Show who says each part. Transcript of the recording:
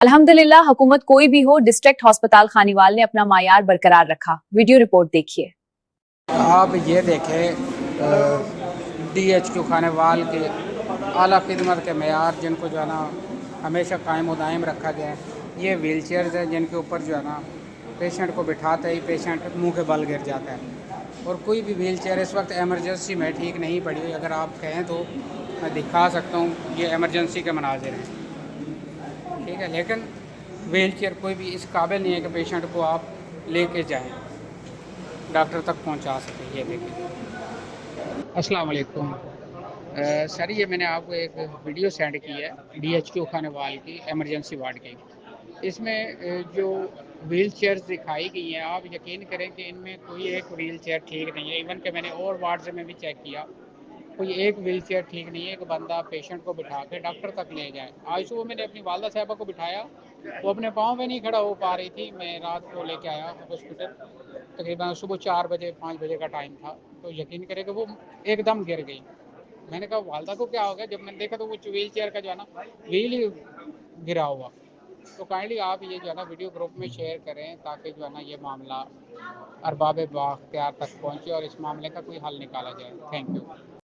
Speaker 1: अल्हम्दुलिल्लाह हुकूमत कोई भी हो, डिस्ट्रिक्ट हॉस्पिटल खानीवाल ने अपना मायार बरकरार रखा। वीडियो रिपोर्ट देखिए।
Speaker 2: आप ये देखें DHQ खानेवाल के आला खिदमत के मेयार जिनको जो है ना हमेशा कायम दायम रखा गया है। ये व्हील चेयर्स हैं जिनके ऊपर जो है ना पेशेंट को बिठाते ही पेशेंट मुंह के बल गिर जाता है। और कोई भी व्हील चेयर इस वक्त एमरजेंसी में ठीक नहीं पड़ी हुई, अगर आप कहें तो मैं दिखा सकता हूँ। ये एमरजेंसी के मनाजिर हैं, ठीक है। लेकिन व्हील चेयर कोई भी इस काबिल नहीं है कि पेशेंट को आप लेके जाएं, डॉक्टर तक पहुंचा सकें। ये देखिए। अस्सलाम वालेकुम सर, ये मैंने आपको एक वीडियो सेंड की है DHQ खानेवाल की एमरजेंसी वार्ड की। इसमें जो व्हील चेयर्स दिखाई गई हैं, आप यकीन करें कि इनमें कोई एक व्हील चेयर ठीक नहीं है। इवन कि मैंने और वार्ड्स में भी चेक किया, कोई एक व्हील चेयर ठीक नहीं है कि बंदा पेशेंट को बिठा के डॉक्टर तक ले जाए। आज सुबह मैंने अपनी वालदा साहबा को बिठाया, वो अपने पाँव में नहीं खड़ा हो पा रही थी। मैं रात को लेके आया हॉस्पिटल, तकरीबन सुबह 4 बजे 5 बजे का टाइम था। तो यकीन करें कि वो एकदम गिर गई। मैंने कहा वालदा को क्या हो गया? जब मैंने देखा तो वो व्हील चेयर का जो है ना व्हील ही गिरा हुआ। तो काइंडली आप ये जो है ना वीडियो ग्रुप में शेयर करें, ताकि जो है ना ये मामला अरबाब बाख्तियार तक पहुँचे और इस मामले का कोई हल निकाला जाए। Thank you.